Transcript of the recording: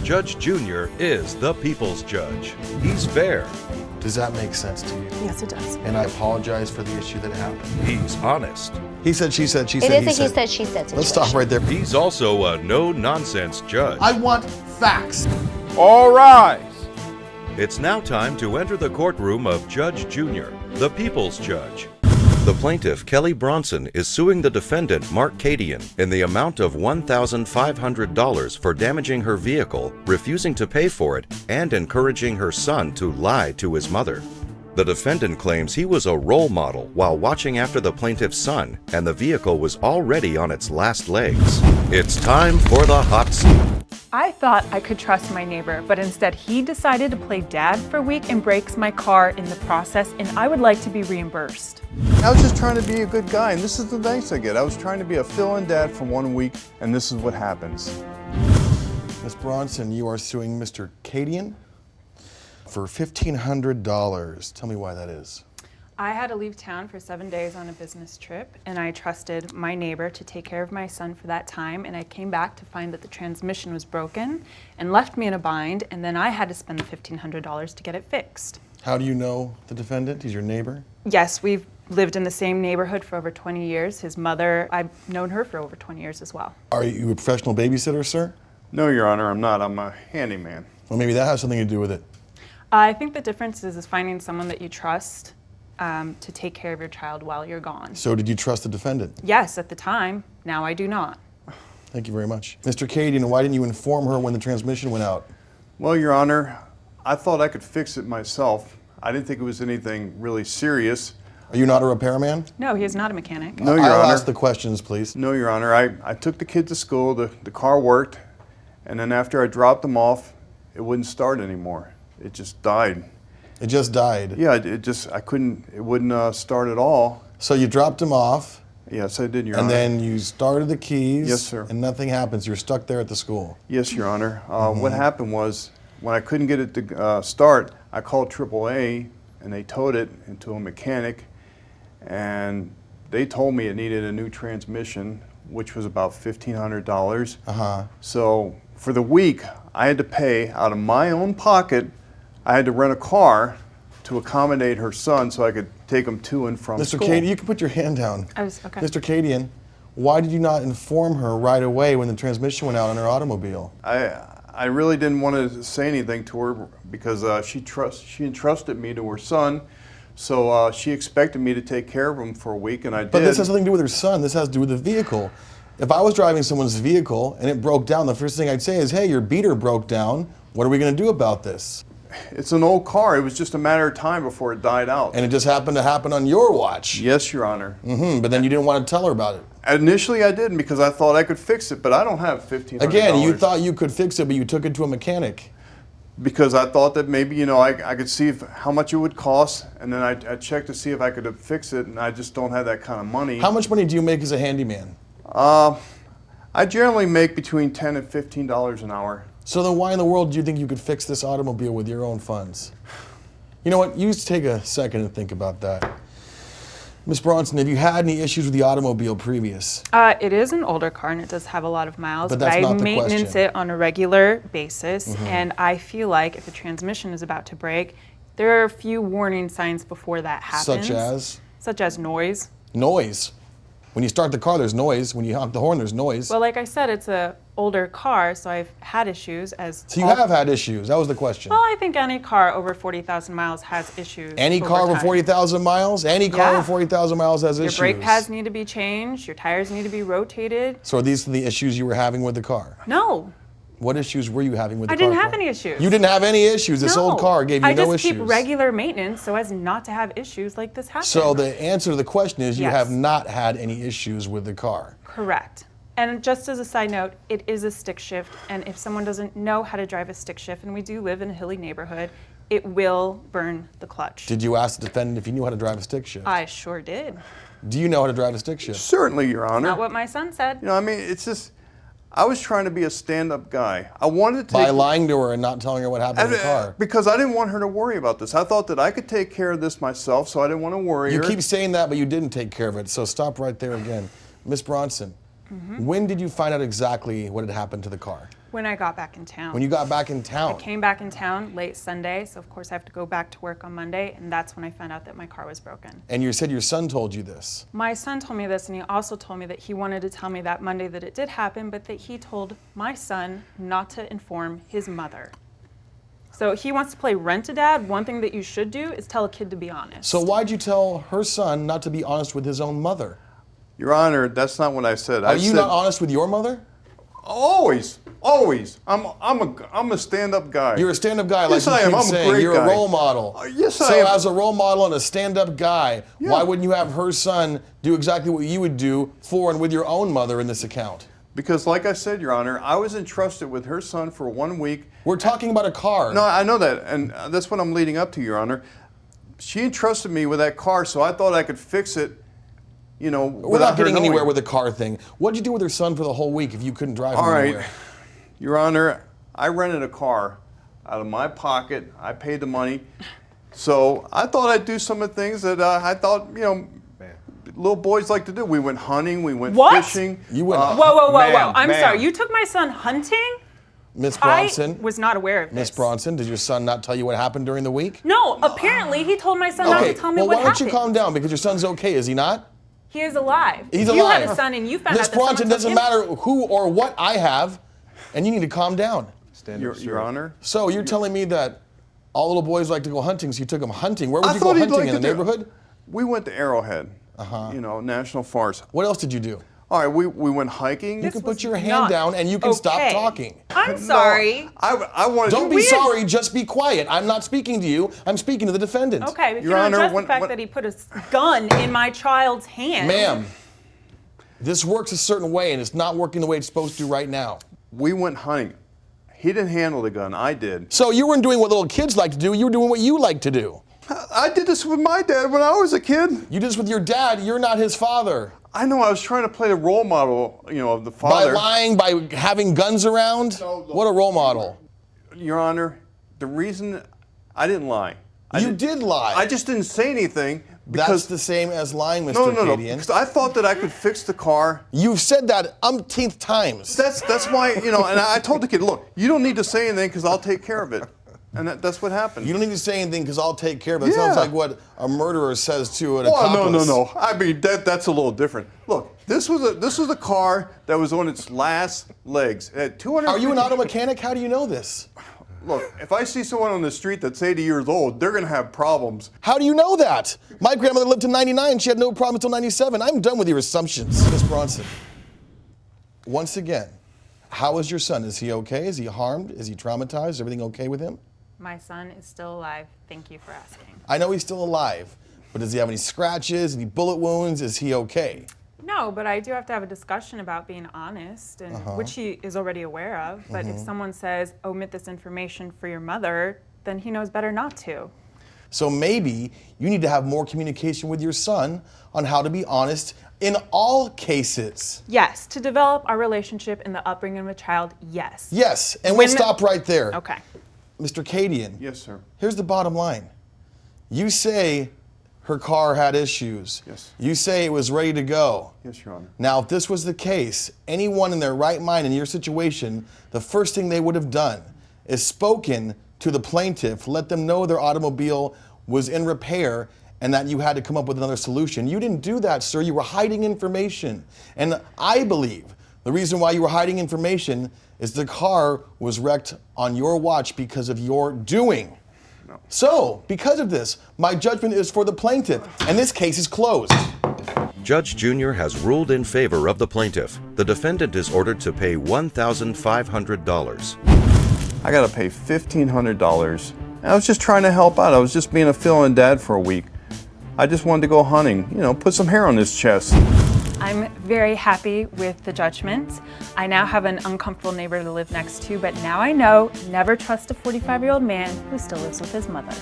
Judge Junior is the people's judge. He's fair. Does that make sense to you? Yes, it does. And I apologize for the issue that happened. He's honest. He said, she said, she said, It he is a said. he said, she said situation. Let's stop right there. He's also a no-nonsense judge. I want facts. All rise. It's now time to enter the courtroom of Judge Junior, the people's judge. The plaintiff, Kelly Bronson, is suing the defendant, Mark Cadian, in the amount of $1,500 for damaging her vehicle, refusing to pay for it, and encouraging her son to lie to his mother. The defendant claims he was a role model while watching after the plaintiff's son, and the vehicle was already on its last legs. It's time for the hot seat. I thought I could trust my neighbor, but instead he decided to play dad for a week and breaks my car in the process, and I would like to be reimbursed. I was just trying to be a good guy, and this is the thanks I get. I was trying to be a fill-in dad for 1 week, and this is what happens. Ms. Bronson, you are suing Mr. Cadian for $1,500. Tell me why that is. I had to leave town for 7 days on a business trip, and I trusted my neighbor to take care of my son for that time, and I came back to find that the transmission was broken and left me in a bind, and then I had to spend the $1,500 to get it fixed. How do you know the defendant? He's your neighbor? Yes, we've lived in the same neighborhood for over 20 years. His mother, I've known her for over 20 years as well. Are you a professional babysitter, sir? No, Your Honor, I'm not. I'm a handyman. Well, maybe that has something to do with it. I think the difference is finding someone that you trust to take care of your child while you're gone. So did you trust the defendant? Yes, at the time. Now I do not. Thank you very much. Mr. Cadian, why didn't you inform her when the transmission went out? Well, Your Honor, I thought I could fix it myself. I didn't think it was anything really serious. Are you not a repairman? No, he is not a mechanic. No, Your I'll Honor. ask the questions, please. No, Your Honor. I took the kid to school, the car worked, and then after I dropped them off, it wouldn't start anymore. It just died. It just died. Yeah, it wouldn't start at all. So you dropped him off, Yes, I did, Your Honor. and then you started the keys. Yes, sir. And nothing happens. You're stuck there at the school. Yes, Your Honor. What happened was, when I couldn't get it to start, I called AAA, and they towed it into a mechanic, and they told me it needed a new transmission, which was about $1,500. So for the week, I had to pay out of my own pocket. I had to rent a car to accommodate her son so I could take him to and from Mr. school. Cadian, you can put your hand down. Okay. Mr. Cadian, why did you not inform her right away when the transmission went out on her automobile? I really didn't want to say anything to her because she entrusted me to her son, so she expected me to take care of him for a week, and I did. But this has nothing to do with her son. This has to do with the vehicle. If I was driving someone's vehicle and it broke down, the first thing I'd say is, hey, your beater broke down. What are we going to do about this? It's an old car. It was just a matter of time before it died out. And it just happened to happen on your watch. Yes, Your Honor. But then you didn't want to tell her about it. Initially, I didn't because I thought I could fix it, but I don't have $1,500. Again, you thought you could fix it, but you took it to a mechanic. Because I thought that maybe, I could see how much it would cost, and then I checked to see if I could fix it, and I just don't have that kind of money. How much money do you make as a handyman? I generally make between $10 and $15 an hour. So then why in the world do you think you could fix this automobile with your own funds? You know what? You just take a second and think about that. Ms. Bronson, have you had any issues with the automobile previous? It is an older car and it does have a lot of miles, But that's I not the maintenance question. it on a regular basis, and I feel like if a transmission is about to break, there are a few warning signs before that happens. Such as? Such as noise. Noise. When you start the car, there's noise. When you honk the horn, there's noise. Well, like I said, it's a older car, so I've had issues as... So you have had issues. That was the question. Well, I think any car over 40,000 miles has issues. Any car over time. 40,000 miles? Any car Yeah. over 40,000 miles has Your issues. brake pads need to be changed, your tires need to be rotated. So are these the issues you were having with the car? No, What issues were you having with the I car? didn't have any issues. You didn't have any issues. This old car gave you I no just issues. keep regular maintenance so as not to have issues like this happen. So the answer to the question is you Yes. have not had any issues with the car. Correct. And just as a side note, it is a stick shift, and if someone doesn't know how to drive a stick shift, and we do live in a hilly neighborhood, it will burn the clutch. Did you ask the defendant if he knew how to drive a stick shift? I sure did. Do you know how to drive a stick shift? Certainly, Your Honor. Not what my son said. It's just, I was trying to be a stand-up guy. I wanted to By take, lying to her and not telling her what happened to the car. because I didn't want her to worry about this. I thought that I could take care of this myself, so I didn't want to worry You her. keep saying that, but you didn't take care of it. So stop right there again. Miss Bronson, when did you find out exactly what had happened to the car? When I got back in town. When you got back in town? I came back in town late Sunday, so of course I have to go back to work on Monday, and that's when I found out that my car was broken. And you said your son told you this? My son told me this, and he also told me that he wanted to tell me that Monday that it did happen, but that he told my son not to inform his mother. So he wants to play rent-a-dad. One thing that you should do is tell a kid to be honest. So why'd you tell her son not to be honest with his own mother? Your Honor, that's not what I said. Are you not honest with your mother? Always, always. I'm a stand-up guy. You're a stand-up guy, like yes, you I am. keep I'm saying. a great You're guy. a role model. Yes, I so am. as a role model and a stand-up guy, Yeah. why wouldn't you have her son do exactly what you would do for and with your own mother in this account? Because like I said, Your Honor, I was entrusted with her son for 1 week. We're talking about a car. No, I know that, and that's what I'm leading up to, Your Honor. She entrusted me with that car, so I thought I could fix it, you know, We're not getting anywhere with the car thing. What'd you do with her son for the whole week if you couldn't drive him All right, anywhere? Your Honor, I rented a car out of my pocket. I paid the money. So I thought I'd do some of the things that I thought, you know, little boys like to do. We went hunting, we went What? fishing. You went. Whoa. I'm ma'am. sorry. You took my son hunting? Miss Bronson. I was not aware of this. Miss Bronson, did your son not tell you what happened during the week? No, apparently he told my son not Okay, to tell me well, what why don't happened. you calm down? Because your son's okay, is he not? He is alive. He's you alive. had a son and you found Miss out that someone Bronson, took doesn't him. matter who or what I have, and you need to calm down. Your Honor. So you're telling me that all little boys like to go hunting, so you took them hunting. Where would I you go thought he'd hunting, like in to the do- neighborhood? We went to Arrowhead, you know, National Forest. What else did you do? All right, we went hiking. You can put was your hand not down and you can stop okay. talking. I'm sorry. I wanted Don't to. be sorry, just be quiet. I'm not speaking to you, I'm speaking to the defendant. Okay, but you Your don't Honor, address when- the fact when- that he put a gun in my child's hand. Ma'am, this works a certain way and it's not working the way it's supposed to right now. We went hunting. He didn't handle the gun, I did. So you weren't doing what little kids like to do, you were doing what you like to do. I did this with my dad when I was a kid. You did this with your dad, you're not his father. I know, I was trying to play the role model, you know, of the By father. lying, by having guns around? What a role model. Your Honor, the reason I didn't lie. You did lie. I just didn't say anything That's because the same as lying, Mr. no, Cadian. because I thought that I could fix the car. You've said that umpteenth times. That's why, you know, and I told the kid, look, you don't need to say anything because I'll take care of it. And that's what happened. You don't need to say anything because I'll take care of it. It Yeah. sounds like what a murderer says to an Oh, accomplice. no. I mean, that's a little different. Look, this was a car that was on its last legs. It had 200. Are you an auto mechanic? How do you know this? Look, if I see someone on the street that's 80 years old, they're going to have problems. How do you know that? My grandmother lived to 99. She had no problems until 97. I'm done with your assumptions. Miss Bronson, once again, how is your son? Is he okay? Is he harmed? Is he traumatized? Is everything okay with him? My son is still alive. Thank you for asking. I know he's still alive, but does he have any scratches, any bullet wounds? Is he okay? No, but I do have to have a discussion about being honest, and which he is already aware of. But if someone says, omit this information for your mother, then he knows better not to. So maybe you need to have more communication with your son on how to be honest in all cases. Yes, to develop our relationship in the upbringing of a child, yes. Yes, and we'll When- stop right there. Okay. Mr. Cadian, Yes, sir. here's the bottom line. You say her car had issues. Yes. You say it was ready to go. Yes, Your Honor. Now, if this was the case, anyone in their right mind in your situation, the first thing they would have done is spoken to the plaintiff, let them know their automobile was in repair and that you had to come up with another solution. You didn't do that, sir. You were hiding information. And I believe the reason why you were hiding information is the car was wrecked on your watch because of your doing. No. So, because of this, my judgment is for the plaintiff, and this case is closed. Judge Junior has ruled in favor of the plaintiff. The defendant is ordered to pay $1,500. I got to pay $1,500. I was just trying to help out. I was just being a fill-in dad for a week. I just wanted to go hunting, you know, put some hair on his chest. I'm very happy with the judgment. I now have an uncomfortable neighbor to live next to, but now I know never trust a 45-year-old man who still lives with his mother.